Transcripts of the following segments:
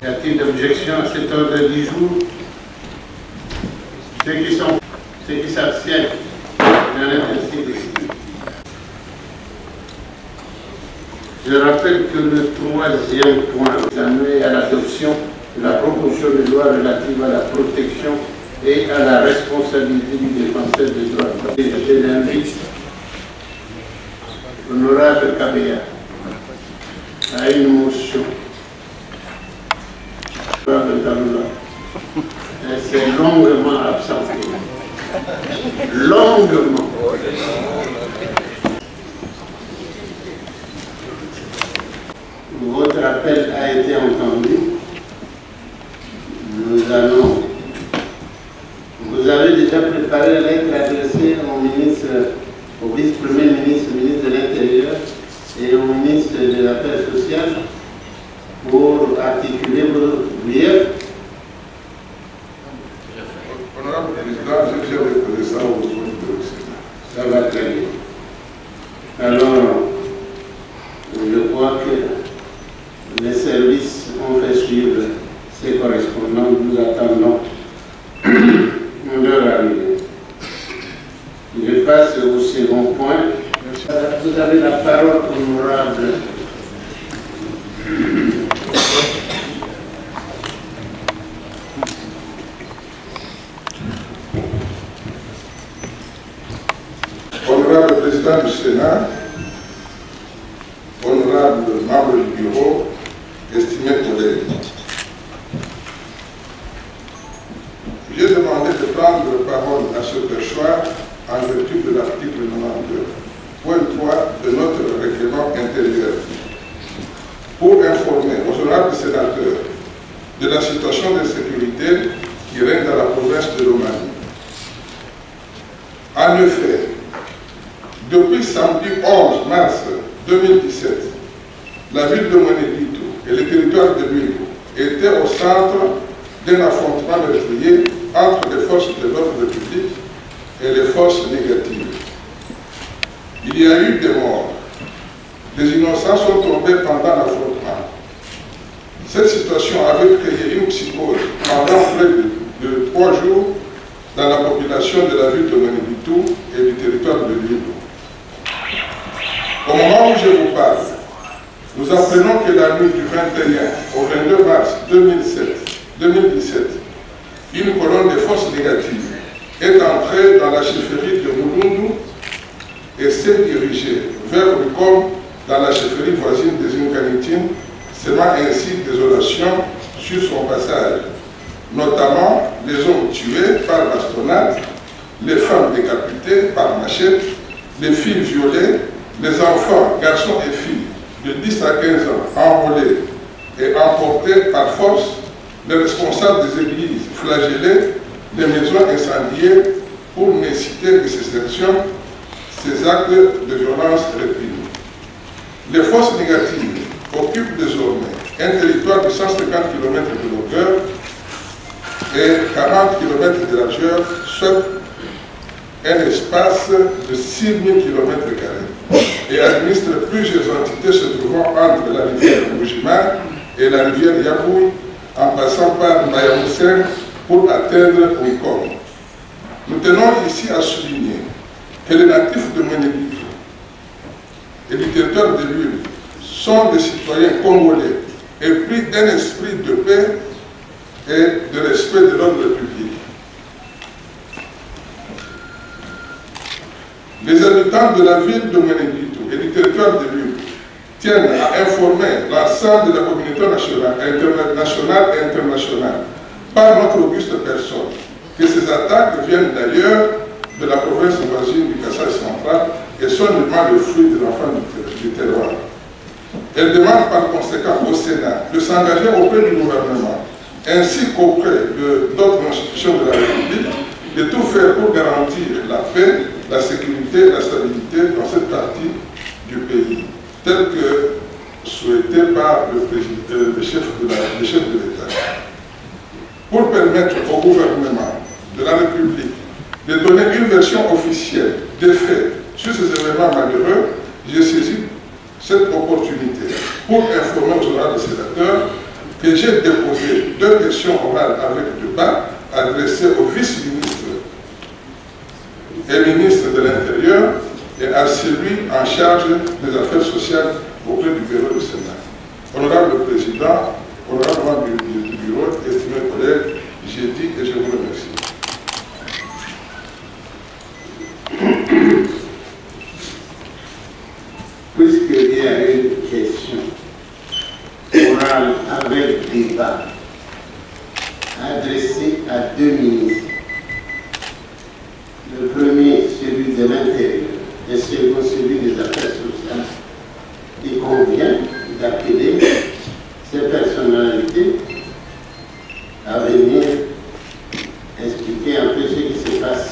Y a-t-il d'objection à cet ordre du jour? Ceux qui s'abstiennent, il en est ainsi décidé. Je rappelle que le troisième point est à l'adoption de la proposition de loi relative à la protection et à la responsabilité du défenseur des droits. Je l'invite, l'honorable Kabea, à une motion. Elle s'est longuement absentée. Longuement. Votre appel a été entendu. Vous avez déjà préparé la lettre adressée au ministre, au vice-premier ministre, ministre de l'Intérieur et au ministre des Affaires sociales pour articuler vos griefs. Honorable Président, j'ai déposé ça au niveau du Sénat. Ça va très bien. Alors, je crois que les services ont fait suivre ces correspondants. Nous attendons leur arrivée. Je passe au second point. Vous avez la parole, honorable. Honorable Président du Sénat, honorable membre du bureau, estimés collègues, j'ai demandé de prendre la parole à ce perchoir en vertu de l'article 92.3 de notre règlement intérieur pour informer aux honorables sénateurs de la situation de sécurité qui règne dans la province de Lomami. En effet, depuis samedi 11 mars 2017, la ville de Mweneditu et le territoire de Lwilo étaient au centre d'un affrontement meurtrier entre les forces de l'ordre public et les forces négatives. Il y a eu des morts. Des innocents sont tombés pendant l'affrontement. Cette situation avait créé une psychose pendant près de 3 jours dans la population de la ville de Mweneditu et du territoire de Lwilo. Au moment où je vous parle, nous apprenons que la nuit du 21 au 22 mars 2017, une colonne de forces négatives est entrée dans la chefferie de Mulundu et s'est dirigée vers Rukom dans la chefferie voisine des Incanitines, semant ainsi désolation sur son passage, notamment les hommes tués par bastonnade, les femmes décapitées par machette, les filles violées, les enfants, garçons et filles de 10 à 15 ans enrôlés et emportés par force, les responsables des églises flagellées, les maisons incendiées, pour ne citer que ces actions, ces actes de violence réprimés. Les forces négatives occupent désormais un territoire de 150 km de longueur et 40 km de largeur, soit un espace de 6 000 km² et administre plusieurs entités se trouvant entre la rivière Mujima et la rivière Yabouy, en passant par Mayamoussen pour atteindre Wikom. Nous tenons ici à souligner que les natifs de Mweneditu et du territoire de Lwilo sont des citoyens congolais épris d'un esprit de paix et de respect de l'ordre public. Les habitants de la ville de Mweneditu et du territoire de Lwilo tiennent à informer l'ensemble de la communauté nationale et internationale par notre auguste personne que ces attaques viennent d'ailleurs de la province voisine du Kasaï central et sont uniquement le fruit de l'enfant du terroir. Elle demande par conséquent au Sénat de s'engager auprès du gouvernement ainsi qu'auprès d'autres institutions de la République de tout faire pour garantir la paix, la sécurité et la stabilité dans cette partie du pays, tel que souhaité par le chef de l'État. Pour permettre au gouvernement de la République de donner une version officielle des faits sur ces événements malheureux, j'ai saisi cette opportunité pour informer aux honorables sénateurs que j'ai déposé 2 questions orales avec débat adressées au vice-ministre et ministre de l'Intérieur et à celui en charge des affaires sociales auprès du bureau du Sénat. Honorable Président, honorable membre du bureau, estimés collègues, j'ai dit et je vous remercie. Puisqu'il y a une question orale avec débat adressée à 2 ministres, le premier celui de l'Intérieur et le second celui des Affaires sociales, il convient d'appeler ces personnalités à venir expliquer un peu ce qui se passe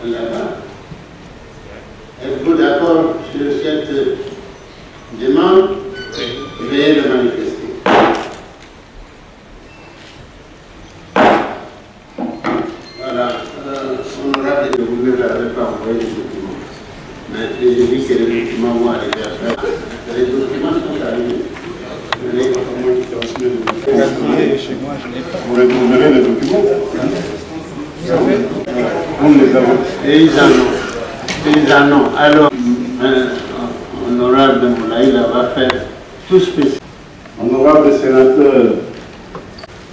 là-bas. Êtes-vous d'accord sur cette demande? Veuillez le manifester. Voilà. Honorable, vous ne l'avez pas envoyé les documents. Mais j'ai dit que les documents vont arriver après. Les documents sont arrivés. Vous récupérez les documents? On les a. Et ils en ont. Alors, honorable Moulaïla va faire tout spécial. Honorable sénateur,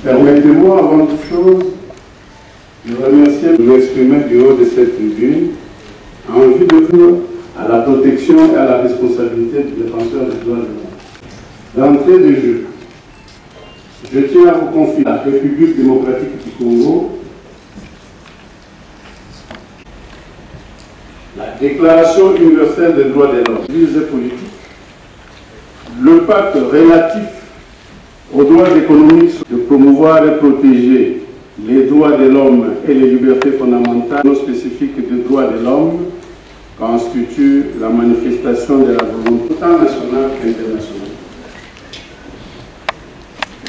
permettez-moi avant toute chose de remercier de m'exprimer du haut de cette tribune en vue de faire à la protection et à la responsabilité du défenseur des droits de l'homme. D'entrée de jeu, je tiens à vous confier la République démocratique du Congo, la Déclaration universelle des droits de l'homme, visée politique, le pacte relatif aux droits économiques de promouvoir et protéger les droits de l'homme et les libertés fondamentales non spécifiques des droits de l'homme constitue la manifestation de la volonté tant nationale qu'internationale.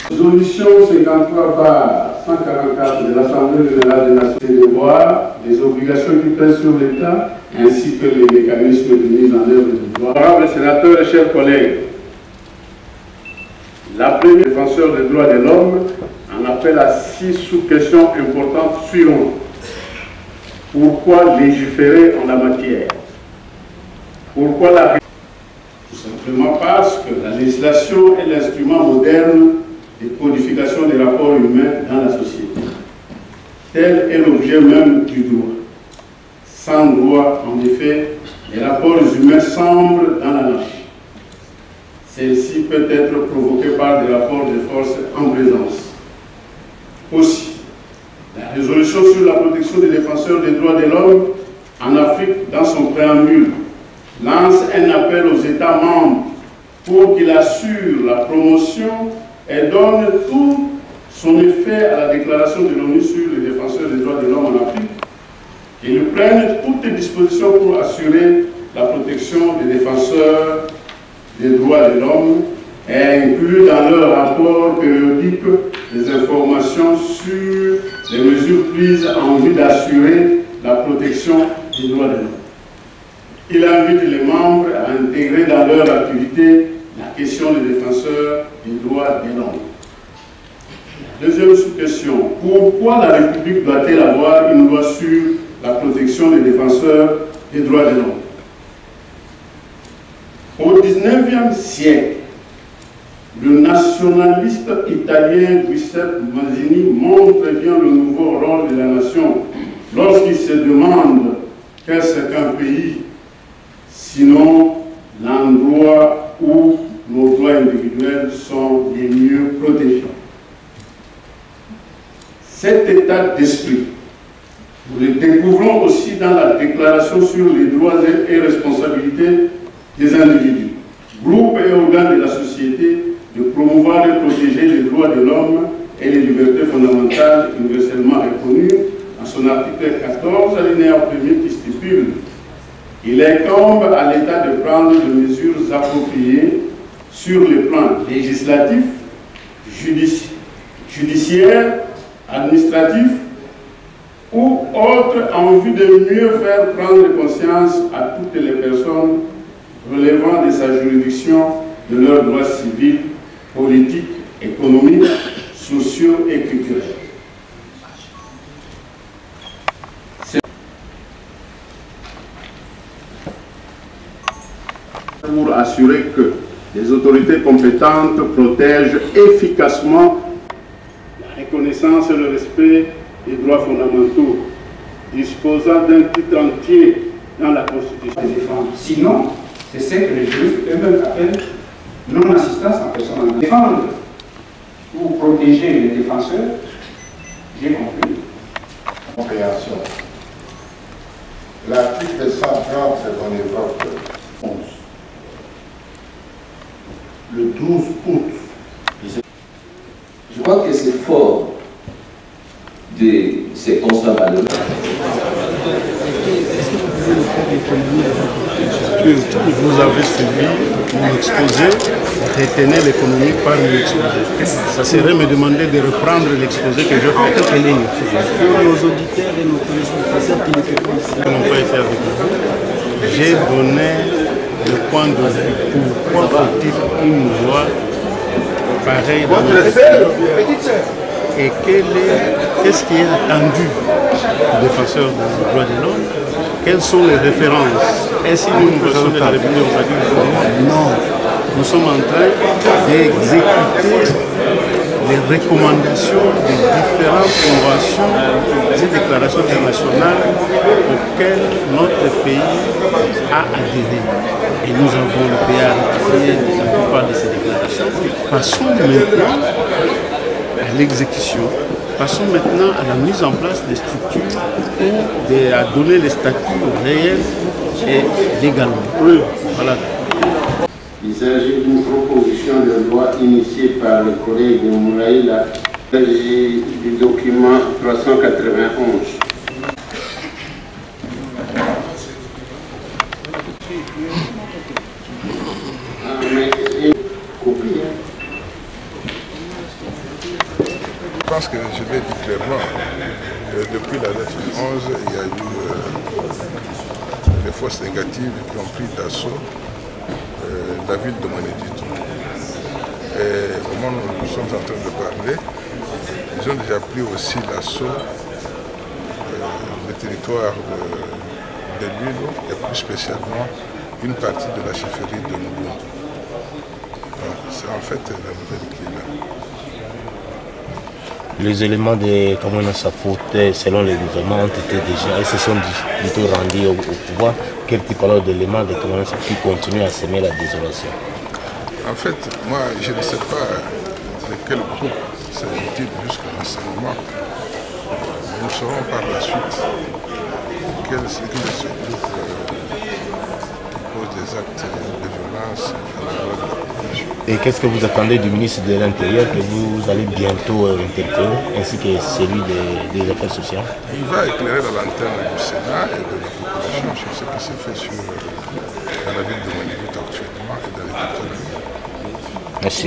Résolution 53/144 de l'Assemblée générale des Nations Unies, les droits, les obligations qui pèsent sur l'État, ainsi que les mécanismes de mise en œuvre du droit. Honorables sénateurs et chers collègues, la première défenseur des droits de l'homme en appelle à 6 sous-questions importantes suivantes. Pourquoi légiférer en la matière? Pourquoi la... Tout simplement parce que la législation est l'instrument moderne de codification des rapports humains dans la société. Tel est l'objet même du droit. Sans droit, en effet, les rapports humains semblent dans l'anarchie. Celle-ci peut être provoquée par des rapports de force en présence. Aussi, la résolution sur la protection des défenseurs des droits de l'homme en Afrique, dans son préambule, lance un appel aux États membres pour qu'ils assurent la promotion et donnent tout son effet à la déclaration de l'ONU sur les défenseurs des droits de l'homme en Afrique. Ils prennent toutes les dispositions pour assurer la protection des défenseurs des droits de l'homme et incluent dans leur rapport périodique des informations sur les mesures prises en vue d'assurer la protection des droits de l'homme. Il invite les membres à intégrer dans leur activité la question des défenseurs des droits de l'homme. Deuxième sous-question, pourquoi la République doit-elle avoir une loi sur la protection des défenseurs des droits de l'homme? Au XIXe siècle, le nationaliste italien Giuseppe Mazzini montre bien le nouveau rôle de la nation lorsqu'il se demande qu'est-ce qu'un pays, sinon l'endroit où nos droits individuels sont les mieux protégés. Cet état d'esprit, nous le découvrons aussi dans la Déclaration sur les droits et responsabilités des individus, groupes et organes de la société, de promouvoir et protéger les droits de l'homme et les libertés fondamentales universellement reconnues en son article 14, alinéa 1er, qui stipule: il incombe à l'État de prendre des mesures appropriées sur les plans législatif, judiciaire, administratif ou autres en vue de mieux faire prendre conscience à toutes les personnes relevant de sa juridiction de leurs droits civils, politiques économiques, sociaux et culturels. Pour assurer que les autorités compétentes protègent efficacement la reconnaissance et le respect des droits fondamentaux, disposant d'un titre entier dans la Constitution. Sinon, c'est ce que les juristes eux-mêmes appellent non-assistance en personne. Défendre ou protéger les défenseurs, j'ai compris. Compréhension. L'article 130 qu'on évoque 11. Le 12 août. Je crois que c'est fort de ces constats malheureux. Vous avez suivi mon exposé, retenez l'économie par mon exposé. Ça serait me demander de reprendre l'exposé que je fais. Pour nos auditeurs et nos téléspectateurs qui n'ont pas été avec vous, j'ai donné le point de vue. Pourquoi faut-il une loi pareille dans notre pays et qu'est-ce qui est attendu des défenseurs des droits de l'homme? Quelles sont les références? Est-ce une innovation de la République démocratique? Non. Nous sommes en train d'exécuter les recommandations des différentes conventions et déclarations internationales auxquelles notre pays a adhéré. Et nous avons le pays à ratifier la plupart de ces déclarations. Passons maintenant à l'exécution. Passons maintenant à la mise en place des structures ou à donner les statuts réels et légalement. Oui. Voilà. Il s'agit d'une proposition de loi initiée par le collègue Moulaïla du document 391. Mais une copie. Je pense que je l'ai dit clairement, depuis la lettre 11, il y a eu des forces négatives qui ont pris d'assaut la ville de Monédito. Et au moment où nous sommes en train de parler, ils ont déjà pris aussi l'assaut le territoire de l'île et plus spécialement une partie de la chefferie de Moulou. C'est en fait la nouvelle qui est là. Les éléments de Kamwana Sapot, selon le gouvernement, ont été déjà et se sont plutôt rendus au pouvoir. Quel type alors d'éléments de Kamwana Sapot qui continuent à semer la désolation? En fait, moi, je ne sais pas de quel groupe s'agit-il jusqu'à ce moment. Nous saurons par la suite quel est ce groupe qui pose des actes de violence à l'endroit de la population. Et qu'est-ce que vous attendez du ministre de l'Intérieur que vous allez bientôt interpeller, ainsi que celui des Affaires sociales? Il va éclairer la lanterne du Sénat et de la population sur ce qui se fait dans la ville de Monédito actuellement et dans les territoires. Merci.